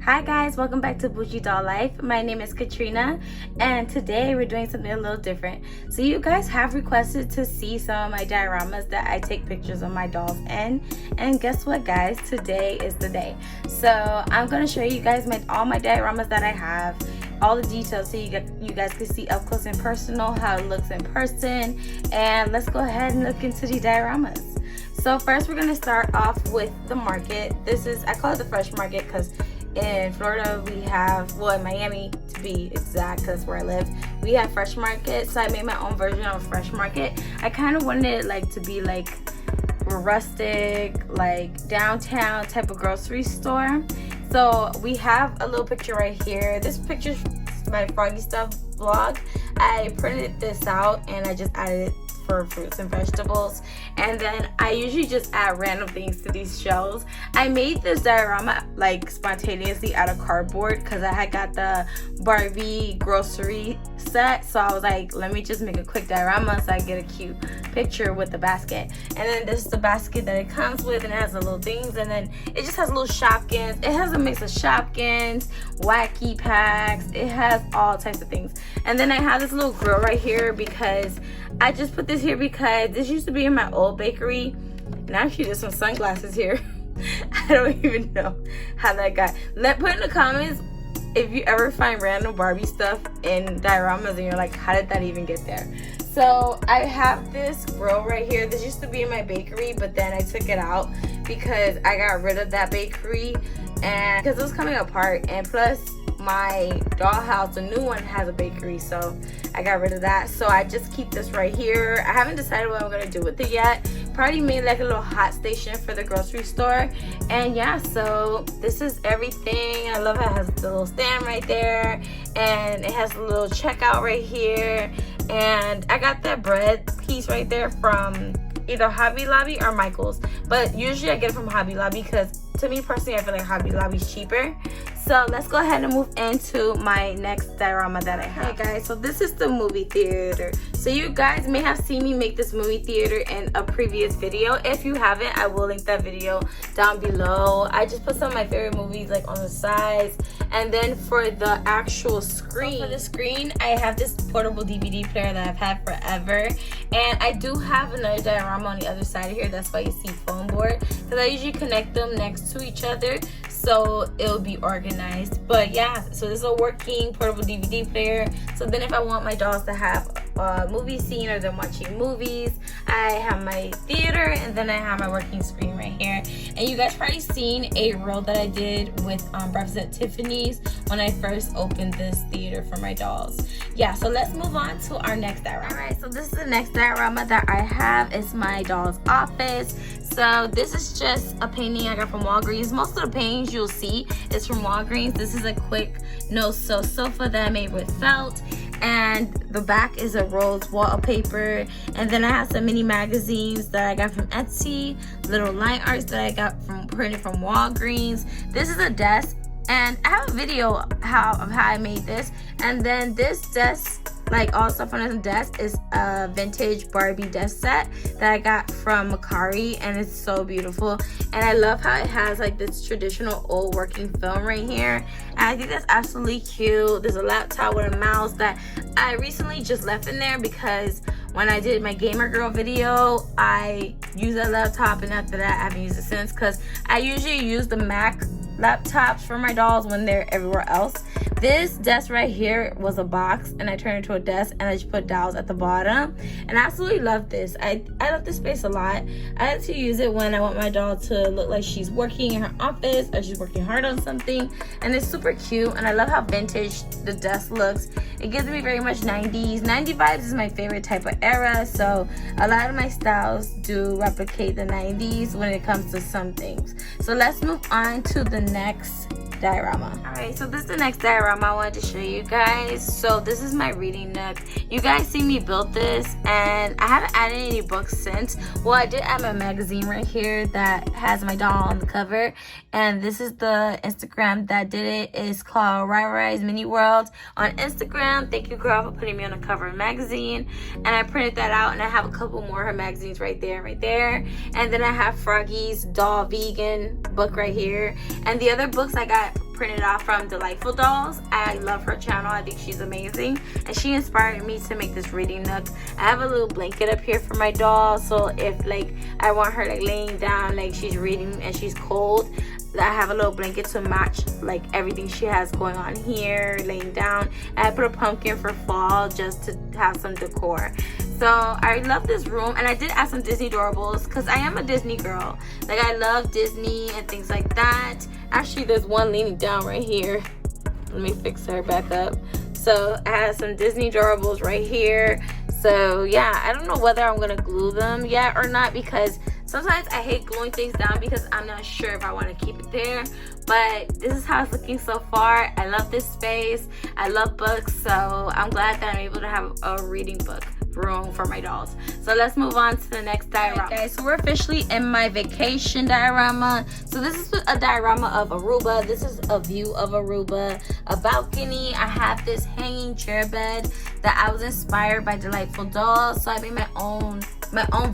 Hi guys, welcome back to Bougie Doll Life. My name is Katrina and today we're doing something a little different. So you guys have requested to see some of my dioramas that I take pictures of my dolls in, and guess what guys, today is the day. So I'm going to show you guys all my dioramas that I have, all the details so you guys can see up close and personal how it looks in person, and let's go ahead and look into the dioramas. So first we're going to start off with the market. I call it the fresh market because in Florida we have, well in Miami to be exact because that's where I live, we have fresh market. So I made my own version of fresh market. I kind of wanted it to be like rustic, like downtown type of grocery store. So we have a little picture right here. This picture's my Froggy Stuff vlog. I printed this out and I just added it for fruits and vegetables, and then I usually just add random things to these shelves. I made this diorama like spontaneously out of cardboard because I had got the Barbie grocery set, so I was like, let me just make a quick diorama so I get a cute picture with the basket. And then this is the basket that it comes with, and it has the little things, and then it just has little Shopkins. It has a mix of Shopkins, wacky packs, it has all types of things. And then I have this little grill right here because I just put this here because this used to be in my old bakery, and actually there's some sunglasses here. I don't even know how that got. Put in the comments if you ever find random Barbie stuff in dioramas and you're like, how did that even get there? So I have this grill right here. This used to be in my bakery, but then I took it out because I got rid of that bakery and because it was coming apart, and plus my dollhouse, the new one, has a bakery, so I got rid of that. So I just keep this right here. I haven't decided what I'm gonna do with it yet. Probably made like a little hot station for the grocery store. And yeah, so this is everything. I love how it has the little stand right there, and it has a little checkout right here. And I got that bread piece right there from either Hobby Lobby or Michael's, but usually I get it from Hobby Lobby because to me personally I feel like Hobby Lobby's cheaper. So let's go ahead and move into my next diorama that I have. Hey guys, so this is the movie theater. So you guys may have seen me make this movie theater in a previous video. If you haven't, I will link that video down below. I just put some of my favorite movies like on the sides. And then for the actual screen, for the screen, I have this portable DVD player that I've had forever. And I do have another diorama on the other side here. That's why you see foam board, because I usually connect them next to each other so it'll be organized. But yeah, so this is a working portable DVD player. So then if I want my dolls to have a movie scene or they're watching movies, I have my theater, and then I have my working screen right here. And you guys probably seen a reel that I did with Breakfast at Tiffany's when I first opened this theater for my dolls. Yeah, so let's move on to our next diorama. Alright, so this is the next diorama that I have. It's my doll's office. So this is just a painting I got from Walgreens. Most of the paintings you'll see is from Walgreens. This is a quick no-sew sofa that I made with felt, and the back is a rose wallpaper. And then I have some mini magazines that I got from Etsy, little line arts that I got printed from Walgreens. This is a desk, and I have a video of how I made this. And then this desk, like all stuff on this desk, is a vintage Barbie desk set that I got from Macari, and it's so beautiful. And I love how it has like this traditional old working film right here, and I think that's absolutely cute. There's a laptop with a mouse that I recently just left in there because when I did my Gamer Girl video, I used that laptop, and after that I haven't used it since because I usually use the Mac laptops for my dolls when they're everywhere else. This desk right here was a box, and I turned it into a desk, and I just put dowels at the bottom, and I absolutely love this. I love this space a lot. I like to use it when I want my doll to look like she's working in her office or she's working hard on something, and it's super cute. And I love how vintage the desk looks. It gives me very much 90s. 90 vibes is my favorite type of era, so a lot of my styles do replicate the 90s when it comes to some things. So let's move on to the next diorama. Alright, so this is the next diorama I wanted to show you guys. So this is my reading nook. You guys see me build this, and I haven't added any books since. Well, I did add my magazine right here that has my doll on the cover, and this is the Instagram that did it. It's called Rise Mini World on Instagram. Thank you, girl, for putting me on the cover of the magazine. And I printed that out, and I have a couple more of her magazines right there. And then I have Froggy's Doll Vegan book right here, and the other books I got I printed off from Delightful Dolls. I love her channel. I think she's amazing, and she inspired me to make this reading nook. I have a little blanket up here for my doll, so if like I want her like laying down, like she's reading and she's cold, I have a little blanket to match like everything she has going on here, laying down. And I put a pumpkin for fall just to have some decor. So I love this room, and I did add some Disney doorables because I am a Disney girl. Like, I love Disney and things like that. Actually, there's one leaning down right here. Let me fix her back up. So I have some Disney doorables right here. So yeah, I don't know whether I'm gonna glue them yet or not, because sometimes I hate gluing things down because I'm not sure if I want to keep it there. But this is how it's looking so far. I love this space. I love books, so I'm glad that I'm able to have a reading book room for my dolls. So let's move on to the next diorama. Alright guys, so we're officially in my vacation diorama. So this is a diorama of Aruba. This is a view of Aruba, a balcony. I have this hanging chair bed that I was inspired by Delightful Dolls, so I made my own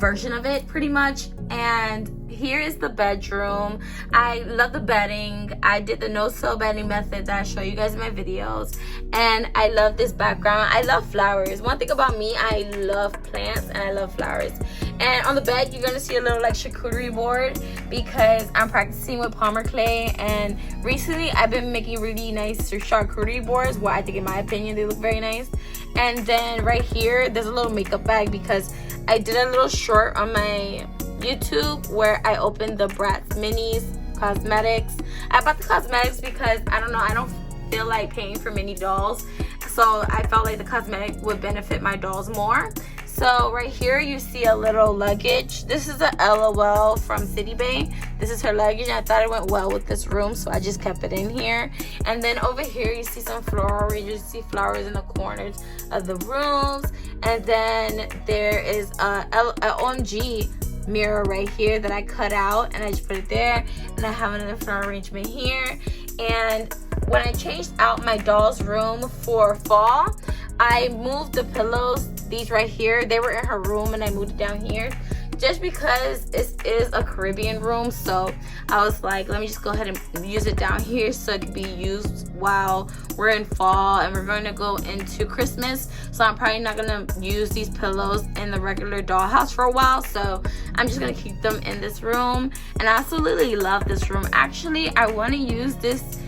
version of it pretty much. And here is the bedroom. I love the bedding. I did the no-sew bedding method that I show you guys in my videos, and I love this background. I love flowers. One thing about me, I love plants and I love flowers. And on the bed, you're gonna see a little like charcuterie board because I'm practicing with Palmer clay, and recently I've been making really nice charcuterie boards where I think, in my opinion, they look very nice. And then right here, there's a little makeup bag because I did a little short on my YouTube where I opened the Bratz Minis cosmetics. I bought the cosmetics because I don't feel like paying for mini dolls, so I felt like the cosmetic would benefit my dolls more. So right here you see a little luggage. This is a LOL from City Bay. This is her luggage, and I thought it went well with this room, so I just kept it in here. And then over here you see some floral arrangements. You see flowers in the corners of the rooms. And then there is a OMG mirror right here that I cut out, and I just put it there. And I have another flower arrangement here. And when I changed out my doll's room for fall, I moved the pillows, these right here, they were in her room, and I moved it down here just because it is a Caribbean room. So I was like, let me just go ahead and use it down here so it can be used while we're in fall and we're going to go into Christmas. So I'm probably not going to use these pillows in the regular dollhouse for a while, so I'm just going to keep them in this room. And I absolutely love this room. Actually, I want to use this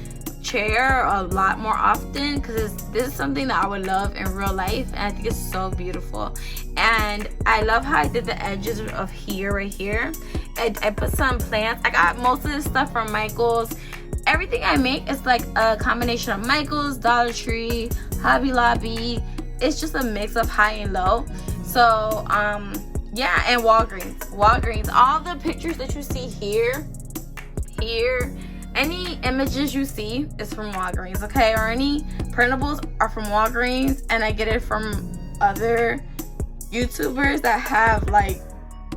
chair a lot more often because this is something that I would love in real life, and I think it's so beautiful. And I love how I did the edges of here, right here. I put some plants. I got most of this stuff from Michael's. Everything I make is like a combination of Michael's, Dollar Tree, Hobby Lobby. It's just a mix of high and low. So yeah, and Walgreens. All the pictures that you see here, any images you see is from Walgreens, okay? Or any printables are from Walgreens, and I get it from other YouTubers that have like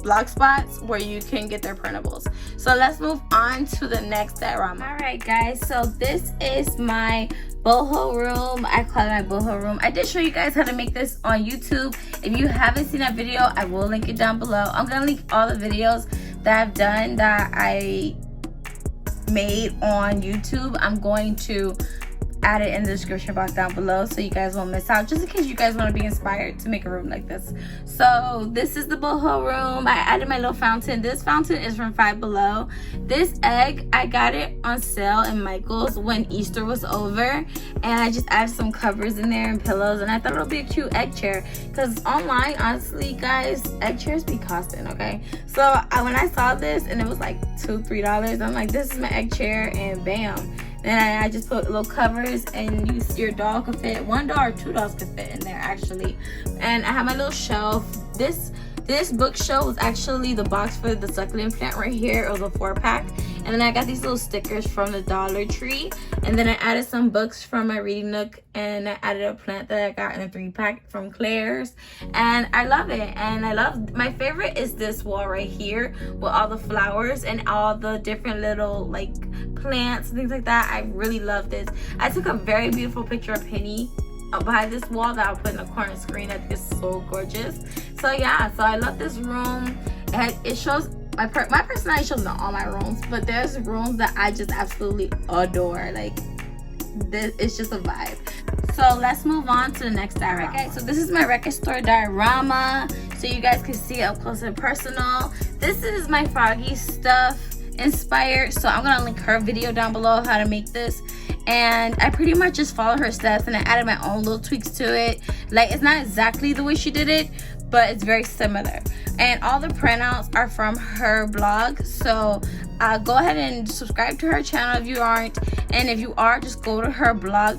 blog spots where you can get their printables. So let's move on to the next diorama. All right guys, so this is my boho room. I call it my boho room. I did show you guys how to make this on YouTube. If you haven't seen that video, I will link it down below. I'm gonna link all the videos that I've done that I made on YouTube. I'm going to add it in the description box down below so you guys won't miss out, just in case you guys want to be inspired to make a room like this. So this is the boho room. I added my little fountain. This fountain is from Five Below. This egg, I got it on sale in Michael's when Easter was over, and I just added some covers in there and pillows, and I thought it would be a cute egg chair because online, honestly guys, egg chairs be costing, okay? So when I saw this and it was like $2-3, I'm like, this is my egg chair, and bam. And I just put little covers, and your doll could fit, one doll or two dolls could fit in there actually. And I have my little shelf. This bookshelf was actually the box for the succulent plant right here. It was a 4-pack. And then I got these little stickers from the Dollar Tree. And then I added some books from my reading nook, and I added a plant that I got in a 3-pack from Claire's. And I love it. And my favorite is this wall right here with all the flowers and all the different little like plants and things like that. I really love this. I took a very beautiful picture of Penny behind this wall that I'll put in the corner screen. I think it's so gorgeous. So yeah, so I love this room. It shows my personality shows in all my rooms, but there's rooms that I just absolutely adore. Like, this, it's just a vibe. So let's move on to the next diorama. Okay, so this is my record store diorama, so you guys can see up close and personal. This is my Froggy stuff inspired, so I'm gonna link her video down below how to make this. And I pretty much just followed her steps and I added my own little tweaks to it. Like, it's not exactly the way she did it, but it's very similar. And all the printouts are from her blog, so go ahead and subscribe to her channel if you aren't, and if you are, just go to her blog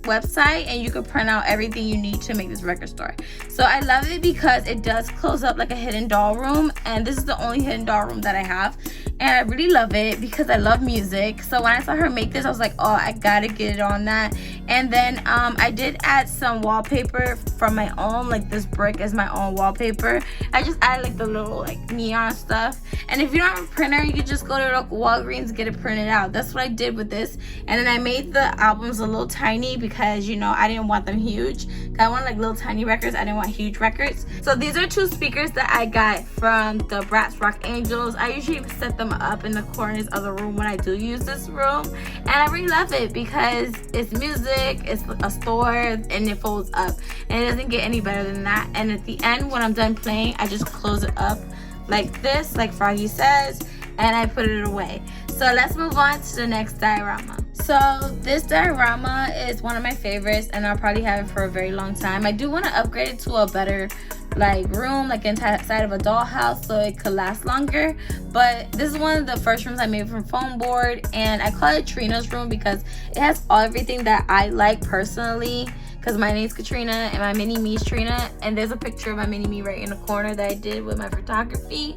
website and you can print out everything you need to make this record store. So I love it because it does close up like a hidden doll room, and this is the only hidden doll room that I have, and I really love it because I love music. So when I saw her make this, I was like, oh, I gotta get it on that. And then I did add some wallpaper from my own, like this brick is my own wallpaper. I just added like the little like neon stuff, and if you don't have a printer, you can just go to Walgreens and get it printed out. That's what I did with this. And then I made the albums a little tiny because, you know, I didn't want them huge. I want like little tiny records, I didn't want huge records. So these are 2 speakers that I got from the Bratz Rock Angels. I usually set them up in the corners of the room when I do use this room, and I really love it because it's music, it's a store, and it folds up, and it doesn't get any better than that. And at the end, when I'm done playing, I just close it up like this, like Froggy says, and I put it away. So let's move on to the next diorama. So this diorama is one of my favorites, and I'll probably have it for a very long time. I do want to upgrade it to a better like room, like inside of a dollhouse, so it could last longer. But this is one of the first rooms I made from foam board, and I call it Trina's room because it has everything that I like personally, because my name's Katrina and my mini me's Trina, and there's a picture of my mini me right in the corner that I did with my photography.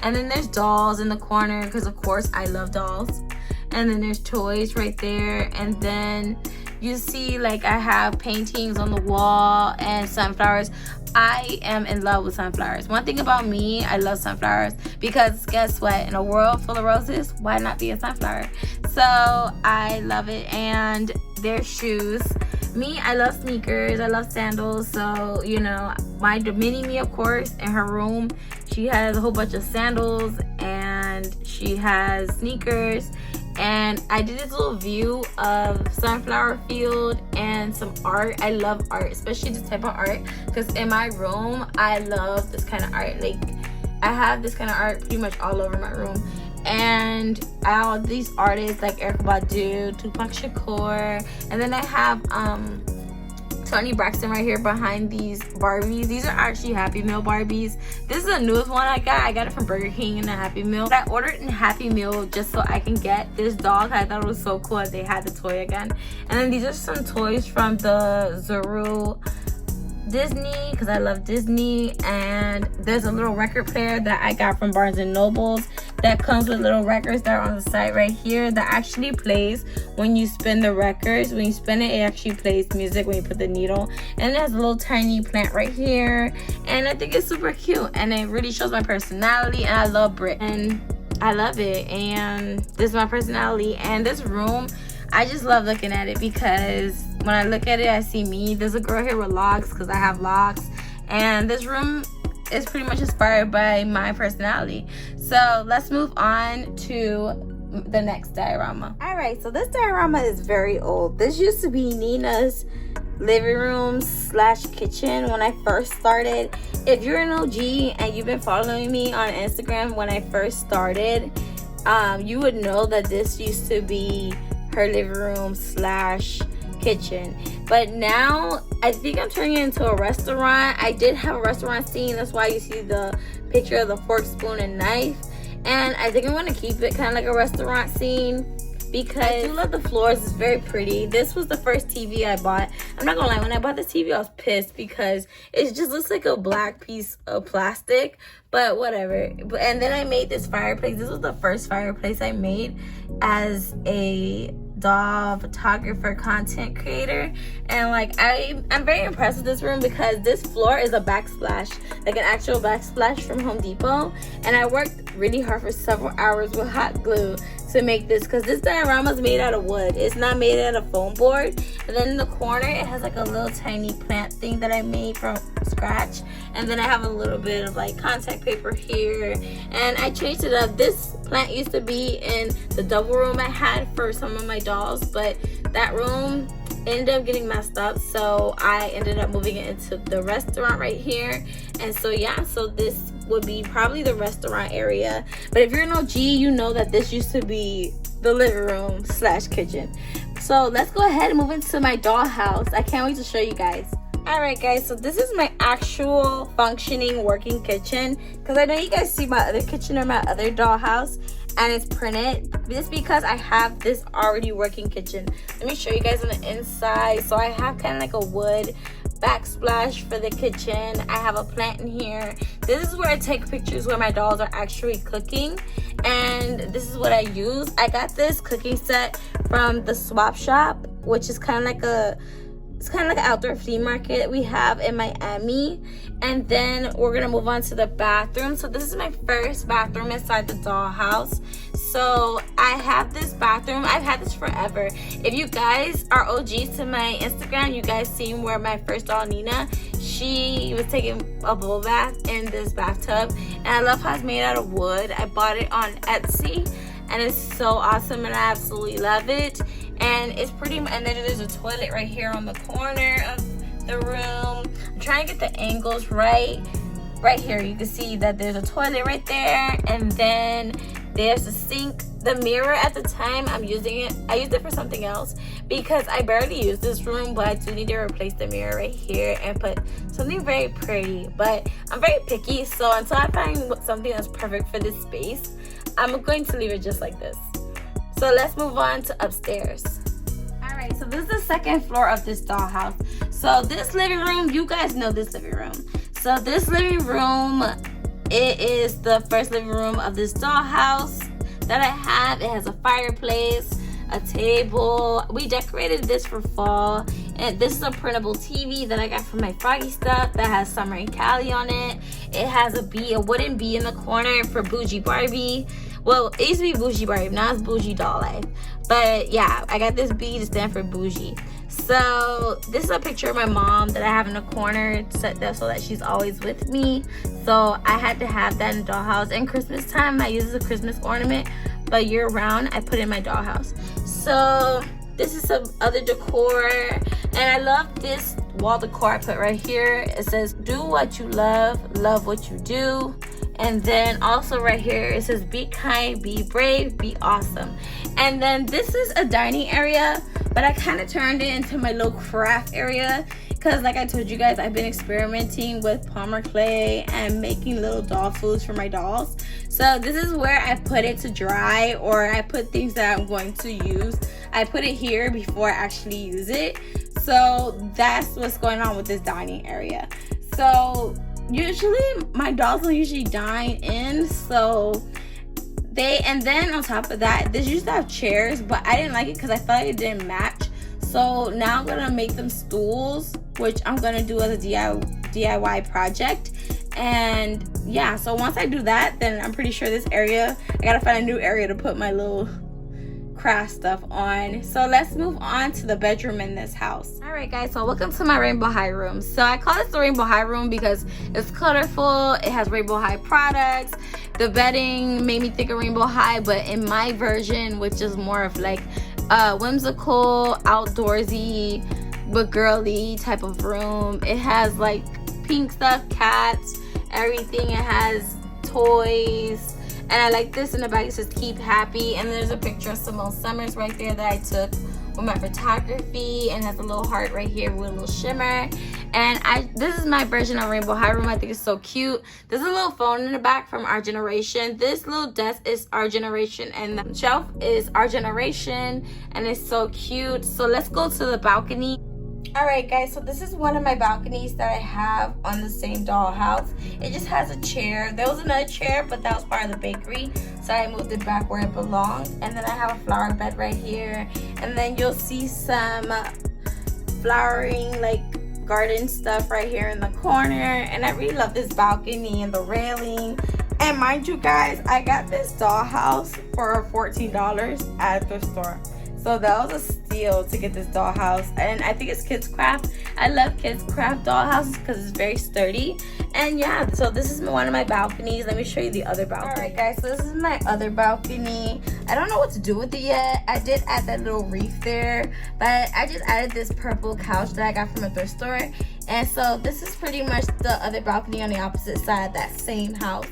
And then there's dolls in the corner because of course I love dolls. And then there's toys right there, and then you see like I have paintings on the wall and sunflowers. I am in love with sunflowers. One thing about me, I love sunflowers because guess what? In a world full of roses, why not be a sunflower? So I love it. And there's shoes. Me, I love sneakers, I love sandals, so you know, my mini me, of course, in her room, she has a whole bunch of sandals and she has sneakers. And I did this little view of sunflower field and some art. I love art, especially this type of art, because in my room I love this kind of art. Like, I have this kind of art pretty much all over my room. And all these artists like Erykah Badu, Tupac Shakur, and then I have Toni Braxton right here behind these Barbies. These are actually Happy Meal Barbies. This is the newest one I got. I got it from Burger King in a Happy Meal. I ordered in Happy Meal just so I can get this dog. I thought it was so cool that they had the toy again. And then these are some toys from the Zuru Disney, because I love Disney. And there's a little record player that I got from Barnes and Nobles that comes with little records that are on the side right here that actually plays when you spin the records. When you spin it, it actually plays music when you put the needle. And it has a little tiny plant right here, and I think it's super cute, and it really shows my personality. And I love brick, and I love it, and this is my personality. And this room, I just love looking at it because when I look at it, I see me. There's a girl here with locks because I have locks, and this room is pretty much inspired by my personality. So let's move on to the next diorama. All right, so this diorama is very old. This used to be Nina's living room slash kitchen when I first started. If you're an OG and you've been following me on Instagram when I first started, you would know that this used to be her living room slash kitchen. But now I think I'm turning it into a restaurant. I did have a restaurant scene, that's why you see the picture of the fork, spoon, and knife. And I think I'm going to keep it kind of like a restaurant scene because I do love the floors. It's very pretty. This was the first TV I bought. I'm not gonna lie, when I bought this TV I was pissed because it just looks like a black piece of plastic, but whatever. And then I made this fireplace. This was the first fireplace I made as a doll photographer, content creator, and like I'm very impressed with this room because this floor is a backsplash, like an actual backsplash from Home Depot, and I worked really hard for several hours with hot glue to make this, because this diorama is made out of wood. It's not made out of foam board. And then in the corner it has like a little tiny plant thing that I made from scratch. And then I have a little bit of like contact paper here, and I changed it up. This plant used to be in the double room I had for some of my dolls, but that room ended up getting messed up, so I ended up moving it into the restaurant right here. And so yeah, so this would be probably the restaurant area. But if you're an OG, you know that this used to be the living room slash kitchen. So let's go ahead and move into my doll house. I can't wait to show you guys. Alright guys, so this is my actual functioning working kitchen, because I know you guys see my other kitchen or my other doll house and it's printed. This because I have this already working kitchen. Let me show you guys on the inside. So I have kind of like a wood backsplash for the kitchen. I have a plant in here. This is where I take pictures where my dolls are actually cooking, and this is what I use. I got this cooking set from the swap shop, which is kind of like a an outdoor flea market we have in Miami. And then we're gonna move on to the bathroom. So this is my first bathroom inside the dollhouse. So I have this bathroom. I've had this forever. If you guys are OGs to my Instagram, you guys seen where my first doll, Nina, she was taking a bubble bath in this bathtub, and I love how it's made out of wood. I bought it on Etsy and it's so awesome and I absolutely love it. And it's pretty, and then there's a toilet right here on the corner of the room. I'm trying to get the angles right here. You can see that there's a toilet right there, and then there's a sink. The mirror at the time I'm using it, I used it for something else because I barely use this room, but I do need to replace the mirror right here and put something very pretty. But I'm very picky, so until I find something that's perfect for this space, I'm going to leave it just like this. So let's move on to upstairs. Alright, so this is the second floor of this dollhouse. So this living room, you guys know this living room. So this living room, it is the first living room of this dollhouse that I have. It has a fireplace, a table. We decorated this for fall. And this is a printable TV that I got from my Froggy Stuff that has Summer and Callie on it. It has a wooden bee in the corner for Bougie Barbie. Well, it used to be Bougie Barbie, now it's Bougie Doll Life. But yeah, I got this bee to stand for bougie. So this is a picture of my mom that I have in the corner set that so that she's always with me. So I had to have that in the dollhouse. And Christmas time, I use it as a Christmas ornament, but year round, I put it in my dollhouse. So this is some other decor, and I love this wall decor I put right here. It says, do what you love, love what you do. And then also right here it says, be kind, be brave, be awesome. And then this is a dining area, but I kind of turned it into my little craft area because, like I told you guys, I've been experimenting with Palmer clay and making little doll foods for my dolls. So this is where I put it to dry, or I put things that I'm going to use. I put it here before I actually use it. So that's what's going on with this dining area. So usually my dolls don't usually dine in, so and then on top of that, this used to have chairs, but I didn't like it because I thought it didn't match. So now I'm gonna make them stools, which I'm gonna do as a DIY project. And yeah, so once I do that, then I'm pretty sure this area, I gotta find a new area to put my little craft stuff on. So let's move on to the bedroom in this house. All right guys, so welcome to my Rainbow High room. So I call this the Rainbow High room because it's colorful, it has Rainbow High products. The bedding made me think of Rainbow High, but in my version, which is more of like whimsical, outdoorsy, but girly type of room. It has like pink stuff, cats, everything. It has toys. And I like this in the back, it says keep happy. And there's a picture of Simone Summers right there that I took with my photography, and has a little heart right here with a little shimmer. And this is my version of Rainbow High room. I think it's so cute. There's a little phone in the back from Our Generation. This little desk is Our Generation, and the shelf is Our Generation, and it's so cute. So let's go to the balcony. Alright guys, so this is one of my balconies that I have on the same dollhouse. It just has a chair. There was another chair, but that was part of the bakery, so I moved it back where it belonged. And then I have a flower bed right here, and then you'll see some flowering like garden stuff right here in the corner. And I really love this balcony and the railing. And mind you guys, I got this dollhouse for $14 at a thrift store. So that was a steal to get this dollhouse. And I think it's kids craft. I love kids craft dollhouses because it's very sturdy. And yeah, so this is one of my balconies. Let me show you the other balcony. Alright guys, so this is my other balcony. I don't know what to do with it yet. I did add that little reef there, but I just added this purple couch that I got from a thrift store. And so this is pretty much the other balcony on the opposite side of that same house.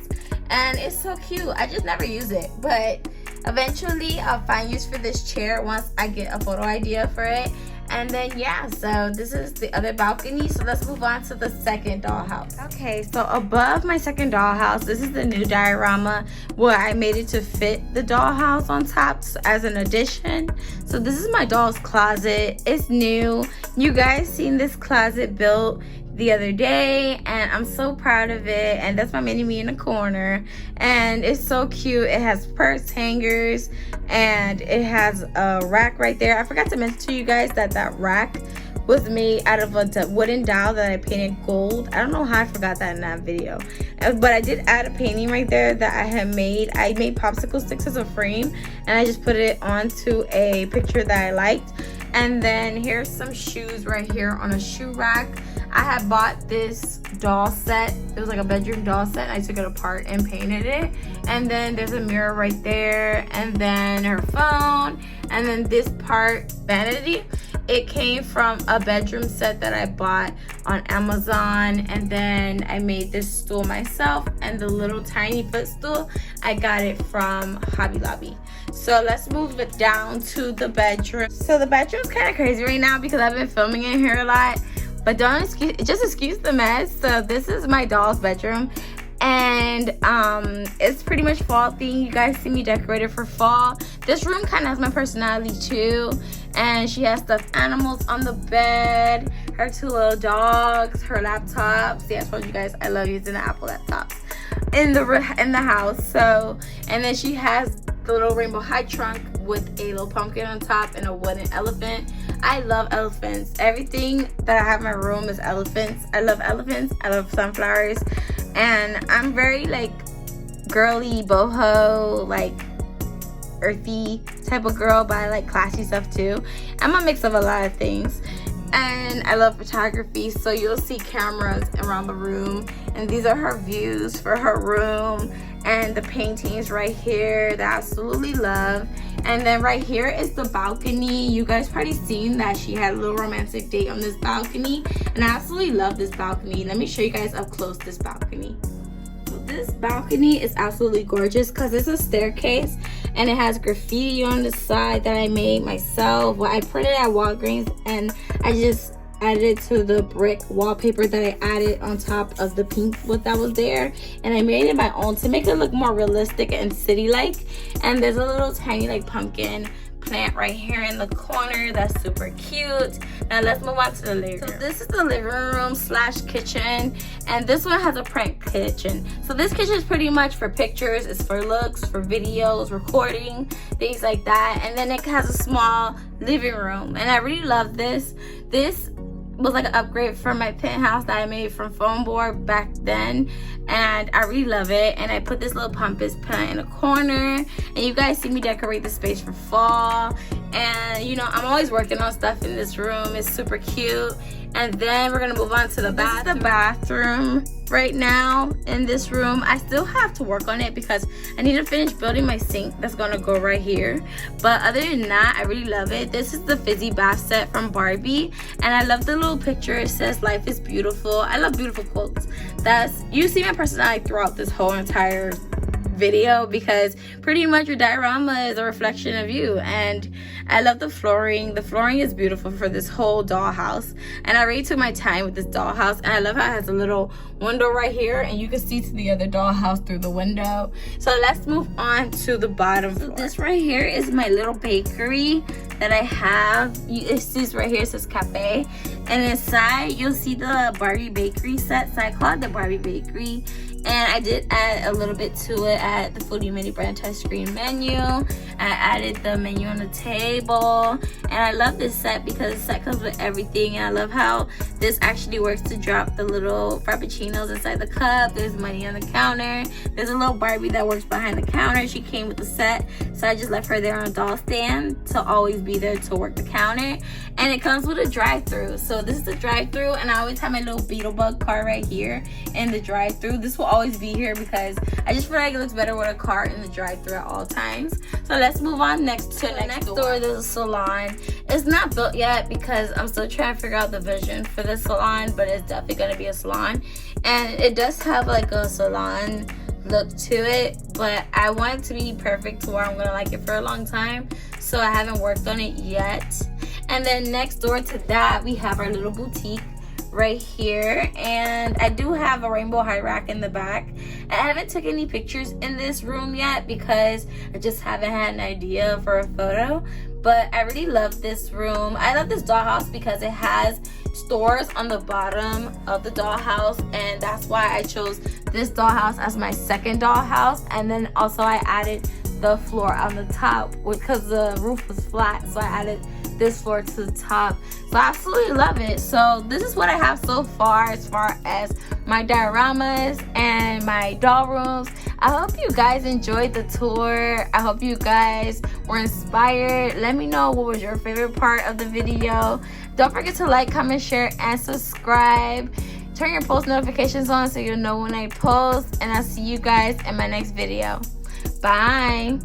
And it's so cute. I just never use it, but eventually I'll find use for this chair once I get a photo idea for it. And then yeah, so this is the other balcony. So let's move on to the second dollhouse. Okay, so above my second dollhouse, this is the new diorama where I made it to fit the dollhouse on top as an addition. So this is my doll's closet. It's new. You guys seen this closet built the other day, and I'm so proud of it. And that's my mini me in the corner, and it's so cute. It has purse hangers, and it has a rack right there. I forgot to mention to you guys that that rack was made out of a wooden dowel that I painted gold. I don't know how I forgot that in that video, but I did add a painting right there that I had made. I made popsicle sticks as a frame, and I just put it onto a picture that I liked. And then here's some shoes right here on a shoe rack. I had bought this doll set. It was like a bedroom doll set. I took it apart and painted it. And then there's a mirror right there. And then her phone. And then this part, vanity. It came from a bedroom set that I bought on Amazon. And then I made this stool myself. And the little tiny footstool, I got it from Hobby Lobby. So let's move it down to the bedroom. So the bedroom's kind of crazy right now because I've been filming in here a lot. But just excuse the mess. So this is my doll's bedroom, and it's pretty much fall theme. You guys see me decorated for fall. This room kind of has my personality too, and she has stuffed animals on the bed, her two little dogs, her laptops. Yeah, I told you guys I love using the Apple laptops in the house. So, and then she has the little rainbow high trunk with a little pumpkin on top and a wooden elephant. I love elephants. Everything that I have in my room is elephants. I love elephants. I love sunflowers. And I'm very like girly, boho, like earthy type of girl, but I like classy stuff too. I'm a mix of a lot of things. And I love photography, so you'll see cameras around the room. And these are her views for her room. And the paintings right here that I absolutely love. And then right here is the balcony. You guys probably seen that she had a little romantic date on this balcony. And I absolutely love this balcony. Let me show you guys up close this balcony. So this balcony is absolutely gorgeous because it's a staircase. And it has graffiti on the side that I made myself. Well, I printed at Walgreens, and I just added it to the brick wallpaper that I added on top of the pink what that was there. And I made it my own to make it look more realistic and city-like. And there's a little tiny like pumpkin plant right here in the corner that's super cute. Now let's move on to the living room. So this is the living room slash kitchen, and this one has a prank kitchen. So this kitchen is pretty much for pictures, it's for looks, for videos, recording, things like that. And then it has a small living room, and I really love this. This was like an upgrade from my penthouse that I made from foam board back then, and I really love it. And I put this little pumpkin plant in a corner, and you guys see me decorate the space for fall. And you know, I'm always working on stuff in this room. It's super cute. And then we're gonna move on to the bathroom. This is the bathroom right now in this room. I still have to work on it because I need to finish building my sink that's gonna go right here. But other than that, I really love it. This is the fizzy bath set from Barbie, and I love the little picture. It says life is beautiful. I love beautiful quotes. You see my personality throughout this whole entire video because pretty much your diorama is a reflection of you. And I love the flooring. The flooring is beautiful for this whole dollhouse, and I really took my time with this dollhouse. And I love how it has a little window right here, and you can see to the other dollhouse through the window. So let's move on to the bottom floor. So this right here is my little bakery that I have. It says right here, it says cafe. And inside you'll see the Barbie bakery set. So I call it the Barbie bakery. And I did add a little bit to it at the Foodie Mini Brand touchscreen menu. I added the menu on the table. And I love this set because the set comes with everything. And I love how this actually works to drop the little frappuccinos inside the cup. There's money on the counter. There's a little Barbie that works behind the counter. She came with the set. So I just left her there on a doll stand to always be there to work the counter. And it comes with a drive-through. So this is the drive-through. And I always have my little Beetlebug car right here in the drive-through. This will always be here because I just feel like it looks better with a car in the drive-through at all times. So let's move on next door. There's a salon. It's not built yet because I'm still trying to figure out the vision for the salon, but it's definitely going to be a salon. And it does have like a salon look to it, but I want it to be perfect to where I'm going to like it for a long time. So I haven't worked on it yet. And then next door to that, we have our little boutique right here, and I do have a rainbow high rack in the back. I haven't took any pictures in this room yet because I just haven't had an idea for a photo, but I really love this room. I love this dollhouse because it has stores on the bottom of the dollhouse, and that's why I chose this dollhouse as my second dollhouse. And then also I added the floor on the top because the roof was flat, so I added this floor to the top. So I absolutely love it. So this is what I have so far as my dioramas and my doll rooms. I hope you guys enjoyed the tour. I hope you guys were inspired. Let me know what was your favorite part of the video. Don't forget to like, comment, share, and subscribe. Turn your post notifications on so you'll know when I post, and I'll see you guys in my next video. Bye.